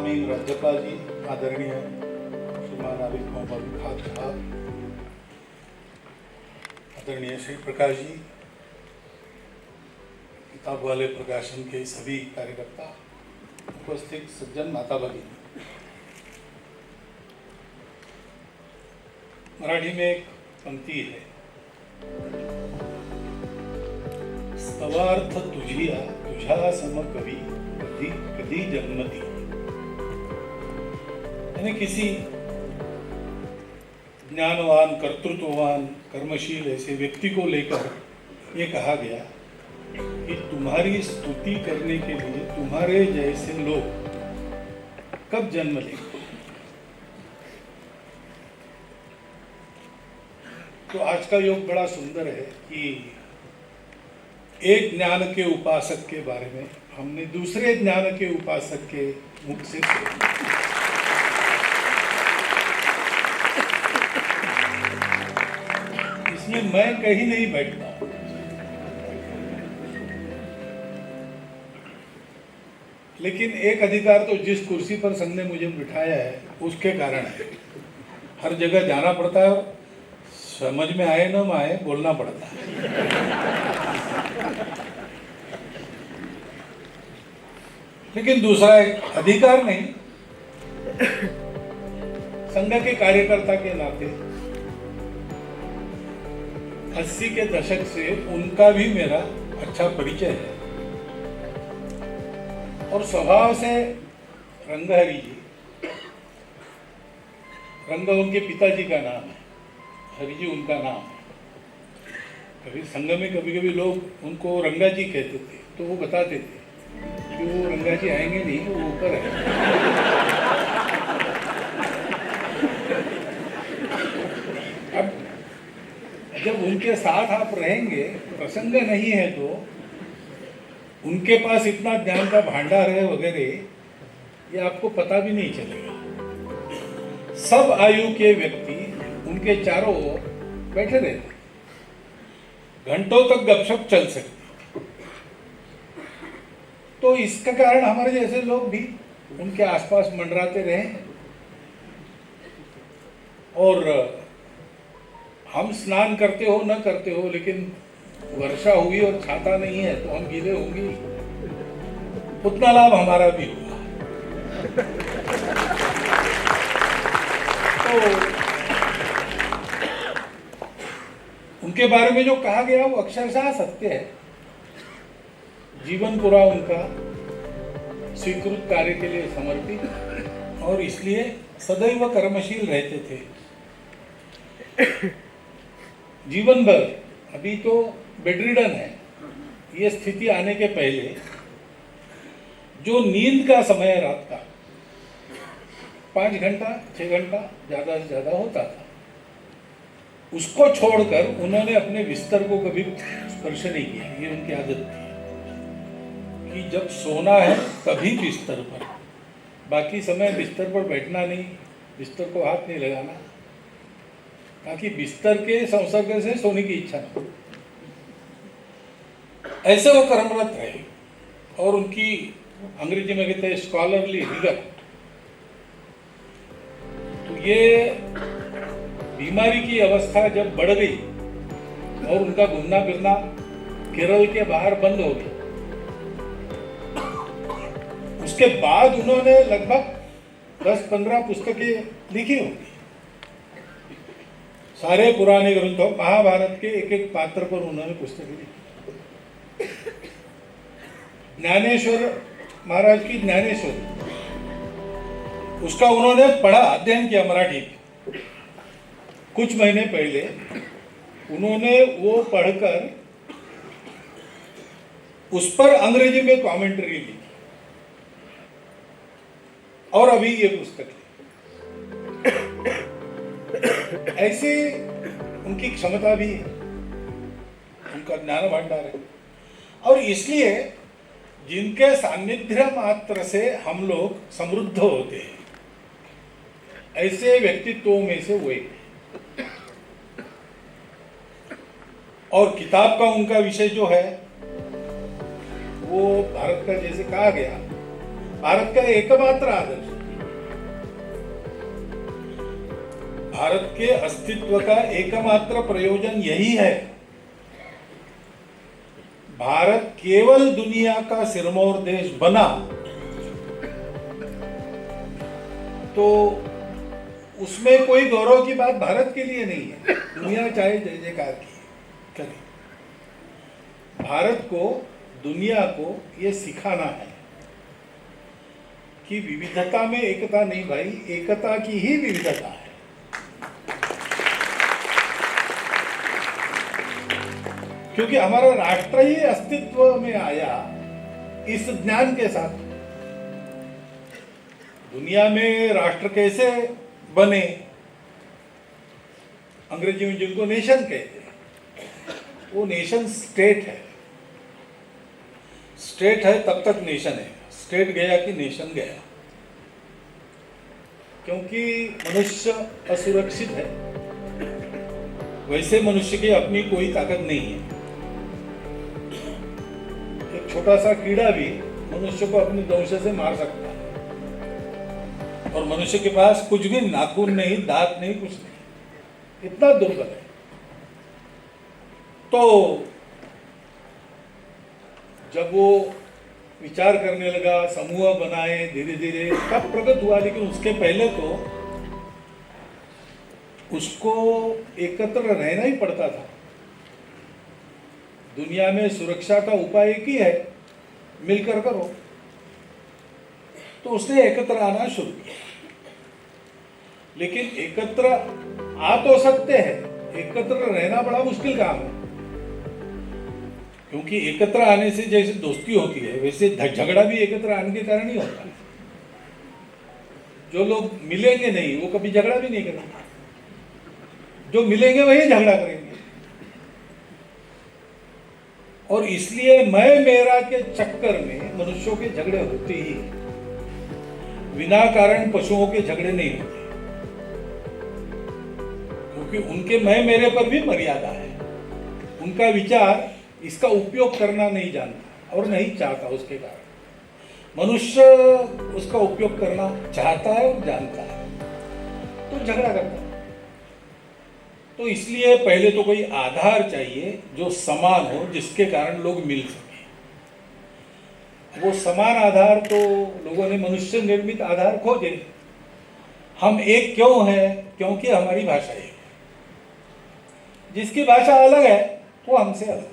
स्वामी राज्यपाल जी, आदरणीय श्रीमान आरिफ मोहम्मद खान साहब, आदरणीय श्री प्रकाश जी, किताब वाले प्रकाशन के सभी कार्यकर्ता, उपस्थित सज्जन माता भगिनी। मराठी में एक पंक्ति है, स्तवार्थ तुझिया तुझा सम कवी कधी कधी जन्मती। यानी किसी ज्ञानवान, कर्तृत्ववान, कर्मशील ऐसे व्यक्ति को लेकर ये कहा गया कि तुम्हारी स्तुति करने के लिए तुम्हारे जैसे लोग कब जन्म लेंगे। तो आज का योग बड़ा सुंदर है कि एक ज्ञान के उपासक के बारे में हमने दूसरे ज्ञान के उपासक के मुख से सुना। इसमें मैं कहीं नहीं बैठता, लेकिन एक अधिकार तो जिस कुर्सी पर संघ ने मुझे बिठाया है उसके कारण है। हर जगह जाना पड़ता है, समझ में आए न आए बोलना पड़ता है। लेकिन दूसरा एक अधिकार नहीं, संघ के कार्यकर्ता के नाते 80 के दशक से उनका भी मेरा अच्छा परिचय है और स्वभाव से रंगहरी जी, रंग उनके पिताजी का नाम है, हरि जी उनका नाम है। कभी संघ में कभी कभी लोग उनको रंगा जी कहते थे, तो वो बताते थे कि वो रंगा जी आएंगे नहीं, वो ऊपर है। अब जब उनके साथ आप रहेंगे, प्रसंग नहीं है तो उनके पास इतना ज्ञान का भांडार है वगैरह, ये आपको पता भी नहीं चलेगा। सब आयु के व्यक्ति उनके चारों ओर बैठे रहते, घंटों तक गपशप चल सकती। तो इसका कारण हमारे जैसे लोग भी उनके आसपास मंडराते रहे और हम स्नान करते हो न करते हो, लेकिन वर्षा हुई और छाता नहीं है तो हम गीले होंगे, उतना लाभ हमारा भी हुआ। तो उनके बारे में जो कहा गया वो अक्षरशः सत्य है। जीवन पूरा उनका स्वीकृत कार्य के लिए समर्पित और इसलिए सदैव कर्मशील रहते थे। जीवन भर, अभी तो बेडरिडन है, ये स्थिति आने के पहले जो नींद का समय रात का 5 घंटा 6 घंटा ज्यादा से ज्यादा होता था, उसको छोड़कर उन्होंने अपने बिस्तर को कभी स्पर्श नहीं किया। ये उनकी आदत थी कि जब सोना है तभी बिस्तर पर, बाकी समय बिस्तर पर बैठना नहीं, बिस्तर को हाथ नहीं लगाना, ताकि बिस्तर के संसर्ग से सोने की इच्छा न हो। ऐसे वो कर्मरत रहे और उनकी अंग्रेजी में कहते हैं स्कॉलरली रिगर। तो ये बीमारी की अवस्था जब बढ़ गई और उनका घूमना फिरना केरल के बाहर बंद हो गया, उसके बाद उन्होंने लगभग 10-15 पुस्तकें लिखी होंगी। सारे पुराने ग्रंथों, महाभारत के एक एक पात्र पर उन्होंने पुस्तकें लिखी। ज्ञानेश्वर महाराज की ज्ञानेश्वरी, उसका उन्होंने पढ़ा, अध्ययन किया मराठी में। कुछ महीने पहले उन्होंने वो पढ़कर उस पर अंग्रेजी में कमेंट्री लिखी और अभी ये पुस्तक ऐसे उनकी क्षमता भी है, उनका ज्ञान भंडार है। और इसलिए जिनके सान्निध्य मात्र से हम लोग समृद्ध होते हैं, ऐसे व्यक्तित्वों में से वो एक। और किताब का उनका विषय जो है वो भारत का, जैसे कहा गया, भारत का एकमात्र आदर्श भारत के अस्तित्व का एकमात्र प्रयोजन यही है। भारत केवल दुनिया का सिरमौर देश बना तो उसमें कोई गौरव की बात भारत के लिए नहीं है। दुनिया चाहे जय जयकार करे, भारत को, दुनिया को ये सिखाना है कि विविधता में एकता नहीं भाई, एकता की ही विविधता है। क्योंकि हमारा राष्ट्र ही अस्तित्व में आया इस ज्ञान के साथ। दुनिया में राष्ट्र कैसे बने, अंग्रेजी में जिनको नेशन कहते हैं, वो नेशन स्टेट है। स्टेट है तब तक नेशन है, स्टेट गया कि नेशन गया। क्योंकि मनुष्य असुरक्षित है, वैसे मनुष्य की अपनी कोई ताकत नहीं है। एक छोटा सा कीड़ा भी मनुष्य को अपनी दंश से मार सकता है, और मनुष्य के पास कुछ भी नाखून नहीं, दांत नहीं, कुछ नहीं, इतना दुर्बल है। तो जब वो विचार करने लगा, समूह बनाए, धीरे धीरे तब प्रगत हुआ। लेकिन उसके पहले तो उसको एकत्र रहना ही पड़ता था। दुनिया में सुरक्षा का उपाय एक ही है, मिलकर करो। तो उसने एकत्र आना शुरू किया। लेकिन एकत्र आ तो सकते हैं, एकत्र रहना बड़ा मुश्किल काम है। क्योंकि एकत्र आने से जैसे दोस्ती होती है, वैसे झगड़ा भी एकत्र आने के कारण ही होता है। जो लोग मिलेंगे नहीं वो कभी झगड़ा भी नहीं करेंगे, जो मिलेंगे वही झगड़ा करेंगे। और इसलिए मैं मेरा के चक्कर में मनुष्यों के झगड़े होते ही, बिना कारण पशुओं के झगड़े नहीं होते। क्योंकि उनके मैं मेरे पर भी मर्यादा है। उनका विचार इसका उपयोग करना नहीं जानता और नहीं चाहता। उसके कारण मनुष्य उसका उपयोग करना चाहता है और जानता है, तो झगड़ा करता है। तो इसलिए पहले तो कोई आधार चाहिए जो समान हो, जिसके कारण लोग मिल सके। वो समान आधार तो लोगों ने मनुष्य निर्मित आधार खोजे। हम एक क्यों है? क्योंकि हमारी भाषा एक है। जिसकी भाषा अलग है वो हमसे अलग है।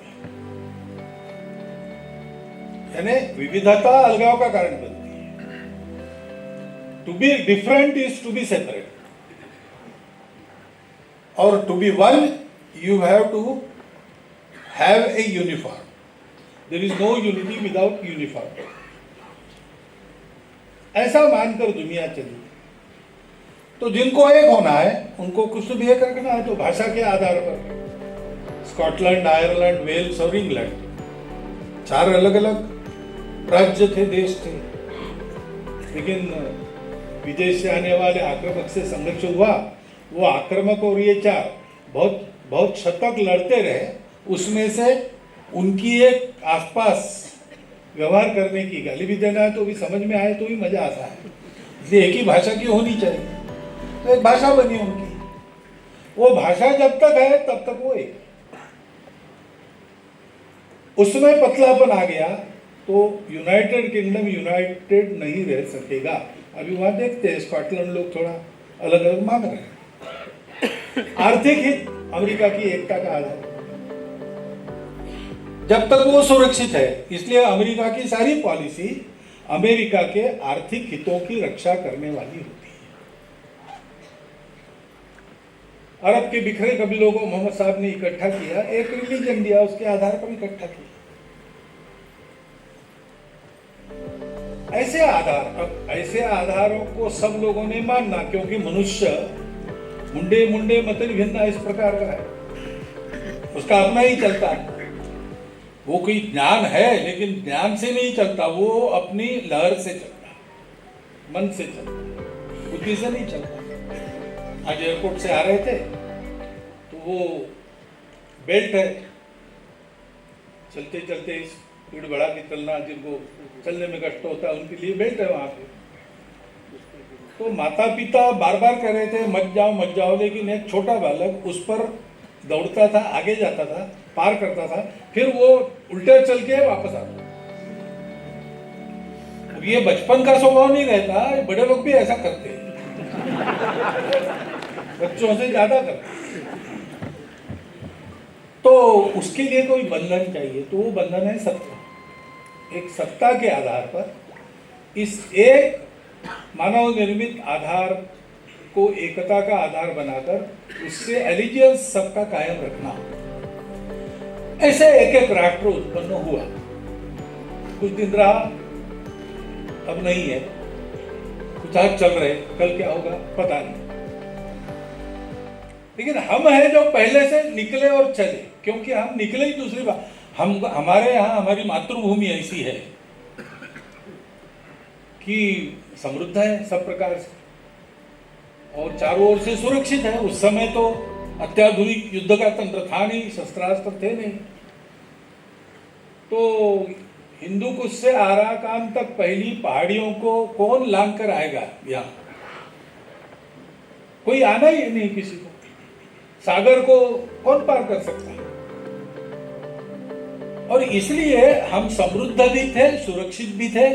यानी विविधता अलगाव का कारण बनती है। To be different is to be separate, और to be one you have to have a uniform. There is no unity without uniform. ऐसा मानकर दुनिया चली। तो जिनको एक होना है उनको कुछ तो भी एक रखना है। तो भाषा के आधार पर स्कॉटलैंड, आयरलैंड, वेल्स और इंग्लैंड, 4 अलग अलग राज्य थे, देश थे। लेकिन विदेश से आने वाले आक्रमक से संघर्ष हुआ। वो आक्रमक और ये 4 बहुत बहुत शतक लड़ते रहे। उसमें से उनकी एक आसपास व्यवहार करने की, गाली भी देना है तो भी समझ में आए तो भी मजा आता है। इसलिए एक ही भाषा की होनी चाहिए। तो एक भाषा बनी उनकी। वो भाषा जब तक है तब तक वो एक। उसमें पतलापन आ गया तो यूनाइटेड किंगडम यूनाइटेड नहीं रह सकेगा। अभी वहां देखते हैं स्कॉटलैंड लोग थोड़ा अलग अलग मांग रहे हैं। आर्थिक हित अमेरिका की एकता का आधार, जब तक वो सुरक्षित है। इसलिए अमेरिका की सारी पॉलिसी अमेरिका के आर्थिक हितों की रक्षा करने वाली होती है। अरब के बिखरे कबीलों को मोहम्मद साहब ने इकट्ठा किया, एक रिलीजन दिया, उसके आधार पर इकट्ठा किया। ऐसे आधारों को सब लोगों ने मानना, क्योंकि मनुष्य मुंडे मुंडे मतल भिन्ना इस प्रकार का है। उसका अपना ही चलता है। वो कोई ज्ञान है लेकिन ज्ञान से नहीं चलता, वो अपनी लहर से चलता है, मन से चलता है, बुद्धि से नहीं चलता। आज एयरपोर्ट से आ रहे थे तो वो बेल्ट है, चलते चलते स्पीड बढ़ा के चलना, जिनको चलने में कष्ट होता है उनके लिए बेल्ट है वहां पे। तो माता पिता बार बार कह रहे थे मत जाओ, लेकिन एक छोटा बालक उस पर दौड़ता था, आगे जाता था, पार करता था, फिर वो उल्टे चल के वापस आता। अब ये बचपन का स्वभाव नहीं रहता, बड़े लोग भी ऐसा करते हैं, बच्चों से ज्यादा करते। तो उसके लिए कोई बंधन चाहिए, तो वो बंधन है सत्ता। एक सत्ता के आधार पर इस एक मानव निर्मित आधार को एकता का आधार बनाकर उससे एलिजियंस सबका कायम रखना। ऐसे एक एक राष्ट्र उत्पन्न हुआ, कुछ दिन रहा, अब नहीं है, कुछ आज चल रहे, कल क्या होगा पता नहीं। लेकिन हम हैं जो पहले से निकले और चले, क्योंकि हम निकले ही दूसरी बात। हमारे यहाँ हमारी मातृभूमि ऐसी है कि समृद्ध है सब प्रकार से और चारों ओर से सुरक्षित है। उस समय तो अत्याधुनिक युद्ध का तंत्र था नहीं, शस्त्रास्त्र थे नहीं। तो हिंदू कुश से आराकान तक पहली पहाड़ियों को कौन लांग कर आएगा? यहाँ कोई आना ही नहीं किसी को। सागर को कौन पार कर सकता है? और इसलिए हम समृद्ध भी थे, सुरक्षित भी थे।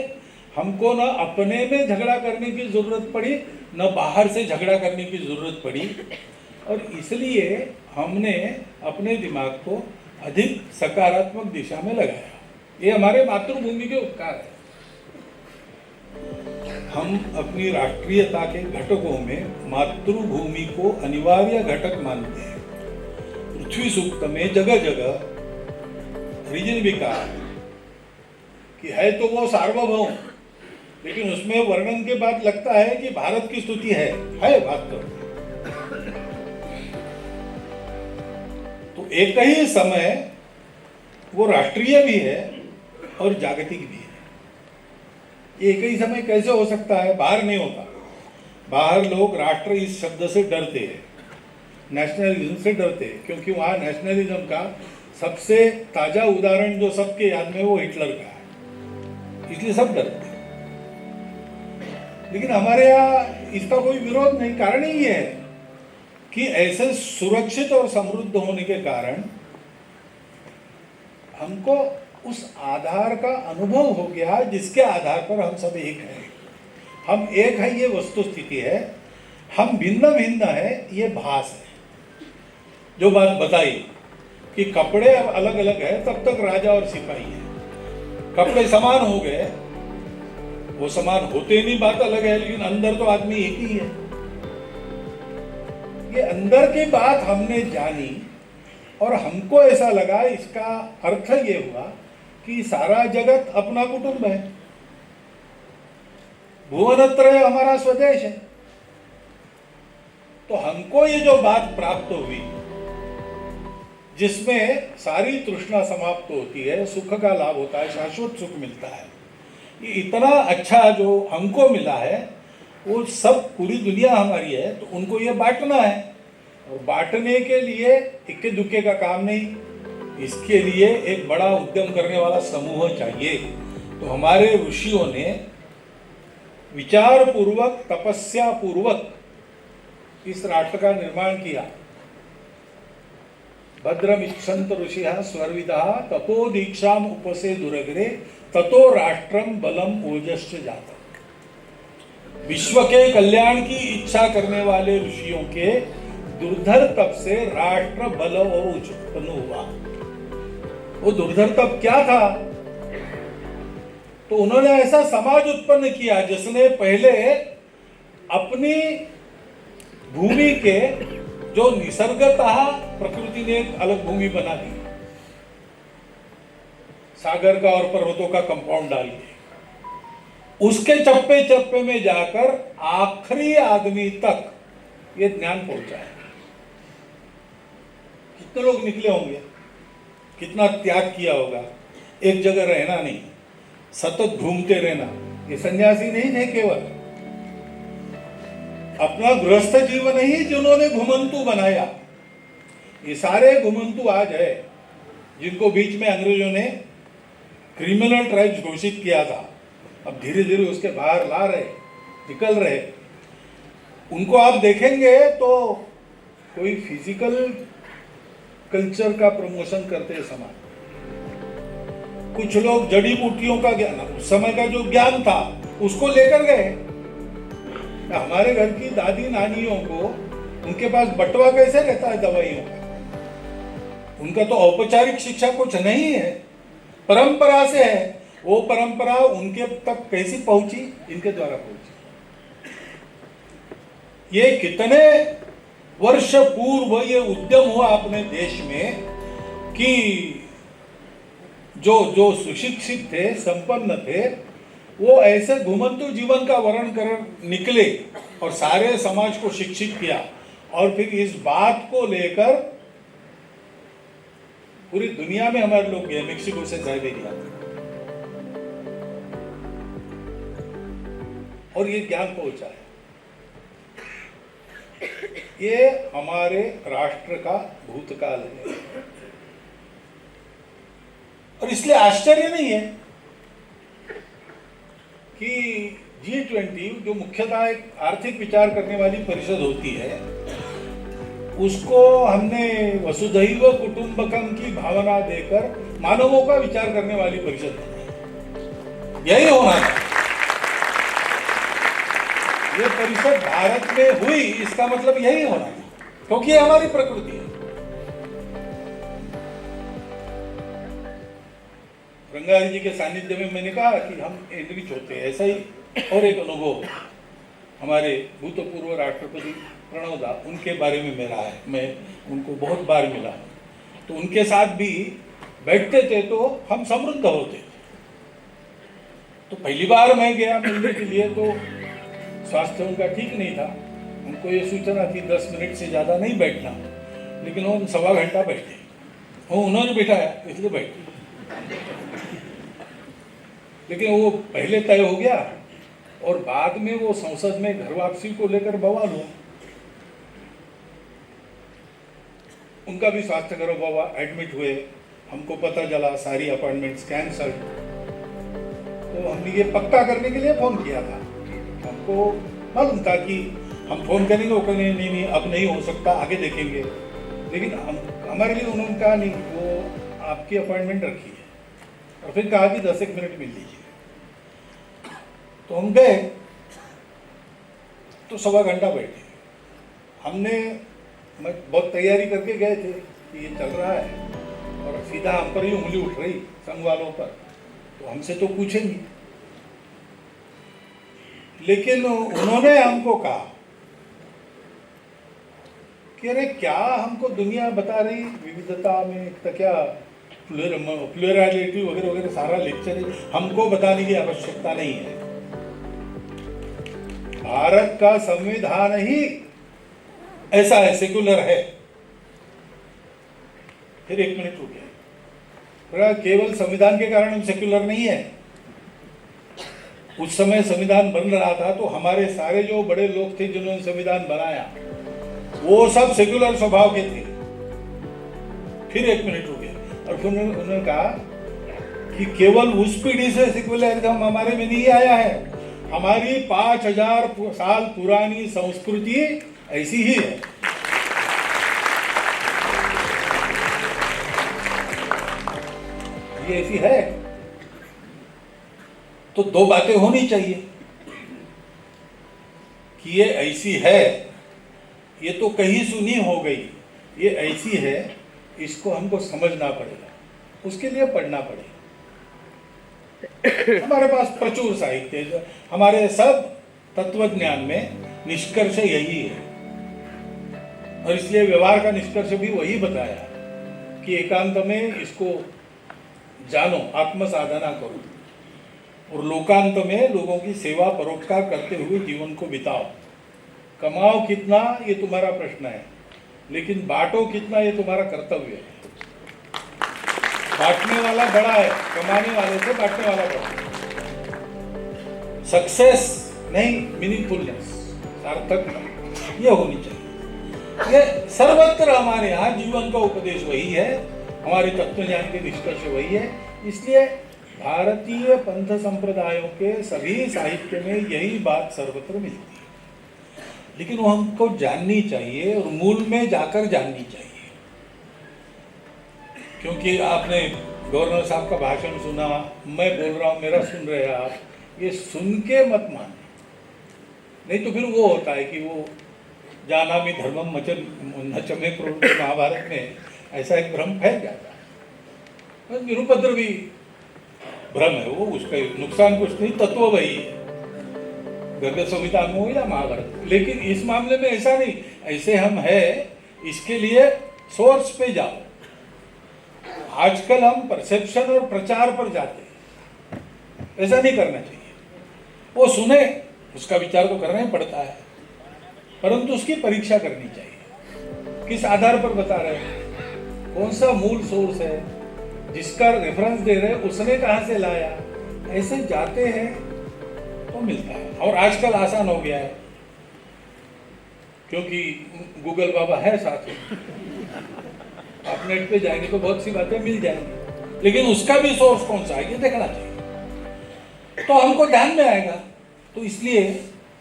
हमको न अपने में झगड़ा करने की जरूरत पड़ी, न बाहर से झगड़ा करने की जरूरत पड़ी। और इसलिए हमने अपने दिमाग को अधिक सकारात्मक दिशा में लगाया। ये हमारे मातृभूमि के उपकार है। हम अपनी राष्ट्रीयता के घटकों में मातृभूमि को अनिवार्य घटक मानते हैं। पृथ्वी सूक्त में जगह जगह हरिजन भी कहा कि है तो वो सार्वभौम, लेकिन उसमें वर्णन के बाद लगता है कि भारत की स्तुति है बात तो एक ही समय वो राष्ट्रीय भी है और जागतिक भी है। एक ही समय कैसे हो सकता है? बाहर नहीं होता। बाहर लोग राष्ट्र इस शब्द से डरते हैं, नेशनलिज्म से डरते हैं, क्योंकि वहाँ नेशनलिज्म का सबसे ताजा उदाहरण जो सबके याद में वो हिटलर का है, इसलिए सब डरते हैं। लेकिन हमारे यहाँ इसका कोई विरोध नहीं। कारण ही ये है कि ऐसे सुरक्षित और समृद्ध होने के कारण हमको उस आधार का अनुभव हो गया जिसके आधार पर हम सब एक हैं। हम एक है ये वस्तु स्थिति है, हम भिन्न भिन्न है ये भास है। जो बात बताई कि कपड़े अब अलग अलग है, तब तक राजा और सिपाही है। कपड़े समान हो गए, वो समान होते नहीं, बात अलग है, लेकिन अंदर तो आदमी एक ही है। ये अंदर की बात हमने जानी और हमको ऐसा लगा, इसका अर्थ ये हुआ कि सारा जगत अपना कुटुंब है, भुवनत्रय हमारा स्वदेश है। तो हमको ये जो बात प्राप्त हुई जिसमें सारी तृष्णा समाप्त होती है, सुख का लाभ होता है, शाश्वत सुख मिलता है, ये इतना अच्छा जो हमको मिला है, वो सब पूरी दुनिया हमारी है, तो उनको ये बांटना है। और बांटने के लिए इक्के दुक्के का काम नहीं, इसके लिए एक बड़ा उद्यम करने वाला समूह चाहिए। तो हमारे ऋषियों ने विचार पूर्वक, तपस्या पूर्वक इस राष्ट्र का निर्माण किया। भद्रमिच्छन्त ऋषिः स्वर्विदः तपो दीक्षाम उपसे दुरग्रे ततो राष्ट्रम बलम ओजश्च जातम्। विश्व के कल्याण की इच्छा करने वाले ऋषियों के दुर्धर तप से राष्ट्र बल और उत्पन्न हुआ। वो दुर्धर तप क्या था? तो उन्होंने ऐसा समाज उत्पन्न किया जिसने पहले अपनी भूमि के जो निसर्गतः प्रकृति ने एक अलग भूमि बना दी, सागर का और पर्वतों का कंपाउंड डाल के, उसके चप्पे चप्पे में जाकर आखिरी आदमी तक ये ज्ञान पहुंचा है। कितने लोग निकले होंगे, कितना त्याग किया होगा, एक जगह रहना नहीं, सतत घूमते रहना। ये सन्यासी नहीं थे केवल, अपना गृहस्थ जीवन ही जिन्होंने घुमंतु बनाया। ये सारे घुमंतु आज है जिनको बीच में अंग्रेजों ने क्रिमिनल ट्राइब्स घोषित किया था, अब धीरे धीरे उसके बाहर ला रहे, निकल रहे। उनको आप देखेंगे तो कोई फिजिकल कल्चर का प्रमोशन करते हैं समाज, कुछ लोग जड़ी बूटियों का ज्ञान, उस समय का जो ज्ञान था उसको लेकर गए। हमारे घर की दादी नानियों को उनके पास बंटवा कैसे रहता है दवाइयों का? उनका तो औपचारिक शिक्षा कुछ नहीं है, परंपरा से है। वो परंपरा उनके तक कैसी पहुंची? इनके द्वारा पहुंची। ये कितने वर्ष पूर्व ये उद्यम हुआ अपने देश में कि जो जो सुशिक्षित थे, संपन्न थे, वो ऐसे घुमंतु जीवन का वर्ण कर निकले और सारे समाज को शिक्षित किया। और फिर इस बात को लेकर पूरी दुनिया में हमारे लोग गए, मेक्सिको से साइबेरिया तक, और ये ज्ञान पहुंचा है। ये हमारे राष्ट्र का भूतकाल है, और इसलिए आश्चर्य नहीं है कि G20 जो मुख्यतः एक आर्थिक विचार करने वाली परिषद होती है, उसको हमने वसुधैव कुटुंबकम की भावना देकर मानवों का विचार करने वाली परिषद बनाई। यही होना था। ये परिषद भारत में हुई, इसका मतलब यही होना था, क्योंकि ये हमारी प्रकृति है। रंगारी जी के सानिध्य में मैंने कहा कि हम एनरिच होते हैं, ऐसा ही और एक अनुभव हमारे भूतपूर्व राष्ट्रपति प्रणव दा, उनके बारे में मेरा है। मैं उनको बहुत बार मिला, तो उनके साथ भी बैठते थे तो हम समृद्ध होते थे। तो पहली बार मैं गया मिलने के लिए तो स्वास्थ्य उनका ठीक नहीं था। उनको ये सूचना थी 10 मिनट से ज़्यादा नहीं बैठना, लेकिन वो 1.25 घंटा बैठे। वो उन्होंने बैठाया इसलिए बैठे, लेकिन वो पहले तय हो गया और बाद में वो संसद में घर वापसी को लेकर बवाल हुआ। उनका भी स्वास्थ्य खराब हुआ, एडमिट हुए। हमको पता चला सारी अपॉइंटमेंट्स कैंसल। तो हमने ये पक्का करने के लिए फोन किया था। हमको मालूम था कि हम फोन करेंगे, वो कहेंगे नहीं अब नहीं हो सकता, आगे देखेंगे। लेकिन हमारे लिए उन्होंने कहा नहीं, वो आपकी अपॉइंटमेंट रखी है, और फिर कहा कि 10 मिनट मिल लीजिए। तो हम गए तो 1.25 घंटा बैठे। मैं बहुत तैयारी करके गए थे कि ये चल रहा है, और सीधा हम पर ही उंगली उठ रही संघ वालों पर, तो हमसे तो पूछेंगे। लेकिन उन्होंने हमको कहा कि अरे क्या हमको दुनिया बता रही विविधता में तो क्या प्लुरलिटी वगैरह वगैरह सारा लेक्चर है, हमको बताने की आवश्यकता नहीं है। भारत का संविधान ही ऐसा है, सेक्युलर है। फिर 1 मिनट रुक गया, केवल संविधान के कारण हम सेक्युलर नहीं है। उस समय संविधान बन रहा था तो हमारे सारे जो बड़े लोग थे जिन्होंने संविधान बनाया, वो सब सेक्युलर स्वभाव के थे। फिर 1 मिनट रुके और फिर उन्होंने कहा कि केवल उस पीढ़ी से सेक्युलरिज्म हमारे में नहीं आया है, हमारी 5000 साल पुरानी संस्कृति ऐसी ही है। ये ऐसी है। तो 2 बातें होनी चाहिए कि ये ऐसी है, ये तो कहीं सुनी हो गई, ये ऐसी है, इसको हमको समझना पड़ेगा, उसके लिए पढ़ना पड़ेगा। हमारे पास प्रचुर साहित्य है, हमारे सब तत्वज्ञान में निष्कर्ष यही है, और इसलिए व्यवहार का निष्कर्ष भी वही बताया कि एकांत में इसको जानो, आत्मसाधना करो, और लोकांत में लोगों की सेवा परोपकार करते हुए जीवन को बिताओ। कमाओ कितना ये तुम्हारा प्रश्न है, लेकिन बांटो कितना ये तुम्हारा कर्तव्य है। बांटने वाला बड़ा है, कमाने वाले से बांटने वाला बड़ा है। सक्सेस नहीं, मीनिंगफुलनेस, सार्थकता, ये होनी चाहिए। ये सर्वत्र हमारे यहाँ जीवन का उपदेश वही है, हमारे तत्वज्ञान के निष्कर्ष वही है। इसलिए भारतीय पंथ संप्रदायों के सभी साहित्य में यही बात सर्वत्र मिलती है। लेकिन वो हमको जाननी चाहिए और मूल में जाकर जाननी चाहिए। क्योंकि आपने गवर्नर साहब का भाषण सुना, मैं बोल रहा हूँ, मेरा सुन रहे हैं आप, ये सुन के मत माने, नहीं तो फिर वो होता है कि वो जानामि धर्मम नचमे प्रवृत्ति, महाभारत में ऐसा एक भ्रम फैल जाता है। निरुपद्रवी भ्रम है वो, उसका नुकसान कुछ नहीं, तत्व वही है, गर्ग संहिता में हो या महाभारत। लेकिन इस मामले में ऐसा नहीं, ऐसे हम है, इसके लिए सोर्स पे जाओ। आजकल हम परसेप्शन और प्रचार पर जाते हैं, ऐसा नहीं करना चाहिए। वो सुने, उसका विचार तो करना ही पड़ता है, परंतु उसकी परीक्षा करनी चाहिए। किस आधार पर बता रहे हैं, कौन सा मूल सोर्स है, जिसका रेफरेंस दे रहे हैं उसने कहां से लाया, ऐसे जाते हैं तो मिलता है। और आजकल आसान हो गया है, क्योंकि गूगल बाबा है साथ में, आप नेट पे जाएंगे तो बहुत सी बातें मिल जाएंगी, लेकिन उसका भी सोर्स कौन सा है ये देखना चाहिए, तो हमको ध्यान में आएगा। तो इसलिए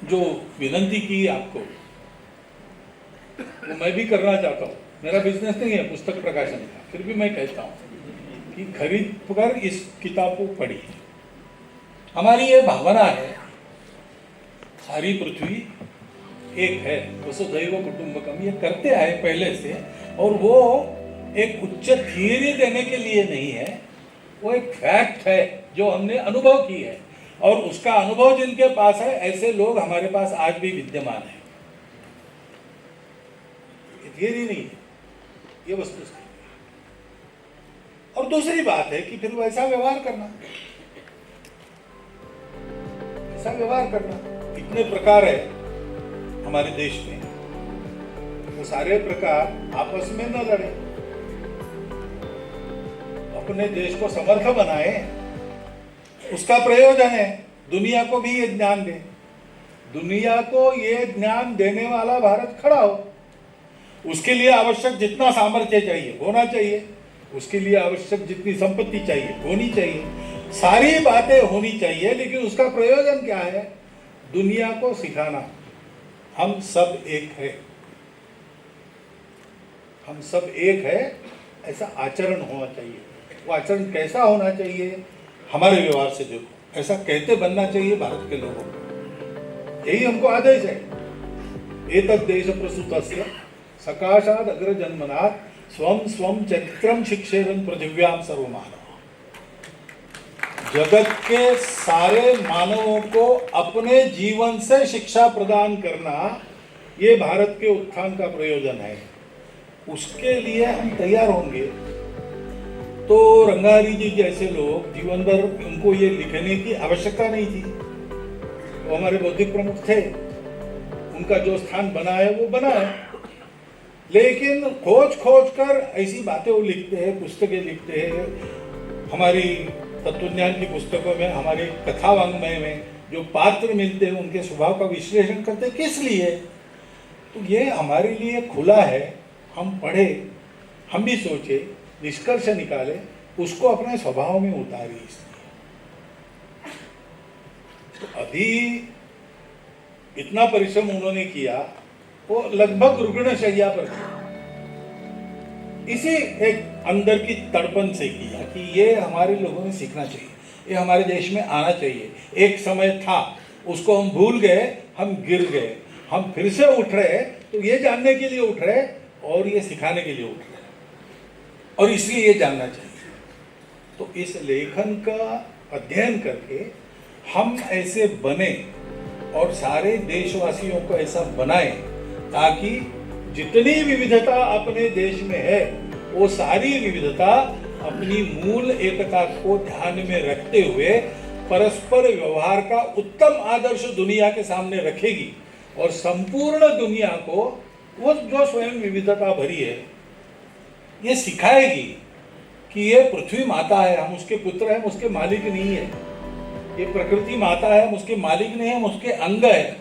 जो विनती की आपको, वो मैं भी करना चाहता हूँ। मेरा बिजनेस नहीं है पुस्तक प्रकाशन का, फिर भी मैं कहता हूँ कि खरीद कर इस किताब को पढ़िए। हमारी ये भावना है, सारी पृथ्वी एक है, वसुधैव कुटुंबकम, ये करते आए पहले से, और वो एक उच्च थियरी देने के लिए नहीं है, वो एक फैक्ट है जो हमने अनुभव की है, और उसका अनुभव जिनके पास है, ऐसे लोग हमारे पास आज भी विद्यमान है। ये थियरी नहीं है, ये वस्तुस्थिति है। और दूसरी बात है कि फिर वैसा व्यवहार करना, ऐसा व्यवहार करना। इतने प्रकार है हमारे देश में, वो सारे प्रकार आपस में न लड़े, अपने देश को समर्थ बनाए, उसका प्रयोजन है दुनिया को भी ये ज्ञान दे, दुनिया को ये ज्ञान देने वाला भारत खड़ा हो। उसके लिए आवश्यक जितना सामर्थ्य चाहिए होना चाहिए, उसके लिए आवश्यक जितनी संपत्ति चाहिए होनी चाहिए, सारी बातें होनी चाहिए, लेकिन उसका प्रयोजन क्या है, दुनिया को सिखाना। हम सब एक है, हम सब एक है, ऐसा आचरण होना चाहिए। वो आचरण कैसा होना चाहिए, हमारे व्यवहार से देखो, ऐसा कहते बनना चाहिए भारत के लोगों को। यही हमको आदेश है। एतद् देश प्रसूतस्य सकाशाद अग्र जन्मनात् स्वम स्वम चरित्रम शिक्षेरन पृथिव्याम सर्वमानव। जगत के सारे मानवों को अपने जीवन से शिक्षा प्रदान करना, ये भारत के उत्थान का प्रयोजन है। उसके लिए हम तैयार होंगे तो रंगारी जी जैसे लोग जीवन भर, उनको ये लिखने की आवश्यकता नहीं थी, वो हमारे बौद्धिक प्रमुख थे, उनका जो स्थान बना है वो बना है, लेकिन खोज खोज कर ऐसी बातें वो लिखते हैं, पुस्तकें लिखते हैं। हमारी तत्वज्ञान की पुस्तकों में, हमारे कथा वाङ्मय में जो पात्र मिलते हैं, उनके स्वभाव का विश्लेषण करते हैं। किस लिए? तो ये हमारे लिए खुला है, हम पढ़े, हम भी सोचे, निष्कर्ष निकाले, उसको अपने स्वभाव में उतारी। इसलिए तो अभी इतना परिश्रम उन्होंने किया, वो लगभग रुग्णशैया पर किया, इसी एक अंदर की तड़पन से किया कि ये हमारे लोगों ने सीखना चाहिए, ये हमारे देश में आना चाहिए। एक समय था, उसको हम भूल गए, हम गिर गए, हम फिर से उठ रहे, तो ये जानने के लिए उठ रहे और ये सिखाने के लिए उठ रहे, और इसलिए ये जानना चाहिए। तो इस लेखन का अध्ययन करके हम ऐसे बने और सारे देशवासियों को ऐसा बनाएं, ताकि जितनी विविधता अपने देश में है, वो सारी विविधता अपनी मूल एकता को ध्यान में रखते हुए परस्पर व्यवहार का उत्तम आदर्श दुनिया के सामने रखेगी, और संपूर्ण दुनिया को वो जो स्वयं विविधता भरी है ये सिखाएगी कि ये पृथ्वी माता है, हम उसके पुत्र हैं, हम उसके मालिक नहीं है। ये प्रकृति माता है, हम उसके मालिक नहीं है, हम उसके अंग है।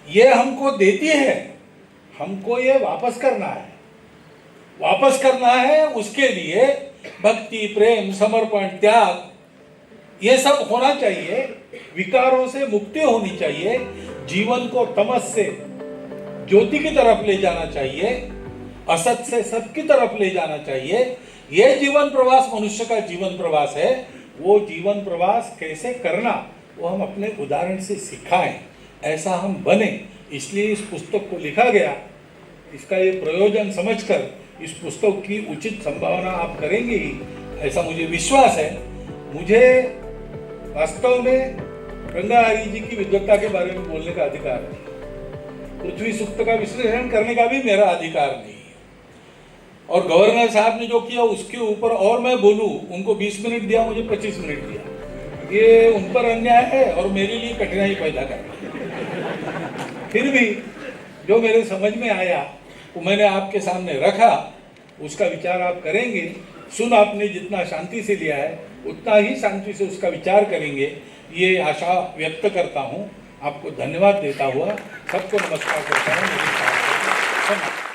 ये हमको देती है, हमको ये वापस करना है। वापस करना है, उसके लिए भक्ति, प्रेम, समर्पण, त्याग, ये सब होना चाहिए। विकारों से मुक्ति होनी चाहिए। जीवन को तमस से ज्योति की तरफ ले जाना चाहिए, असत से सत की तरफ ले जाना चाहिए। यह जीवन प्रवास मनुष्य का जीवन प्रवास है। वो जीवन प्रवास कैसे करना वो हम अपने उदाहरण से सिखाएं, ऐसा हम बने। इसलिए इस पुस्तक को लिखा गया। इसका ये प्रयोजन समझकर इस पुस्तक की उचित संभावना आप करेंगे ही, ऐसा मुझे विश्वास है। मुझे वास्तव में रंगाहरी जी की विद्वत्ता के बारे में बोलने का अधिकार नहीं, पृथ्वी सूक्त का विश्लेषण करने का भी मेरा अधिकार नहीं है। और गवर्नर साहब ने जो किया उसके ऊपर और मैं बोलूं, उनको 20 मिनट दिया, मुझे 25 मिनट दिया, ये उन पर अन्याय है और मेरे लिए कठिनाई पैदा कर रहा है। फिर भी जो मेरे समझ में आया वो मैंने आपके सामने रखा, उसका विचार आप करेंगे। सुन आपने जितना शांति से लिया है उतना ही शांति से उसका विचार करेंगे, ये आशा व्यक्त करता हूँ। आपको धन्यवाद देता हुआ सबको नमस्कार करता हूँ।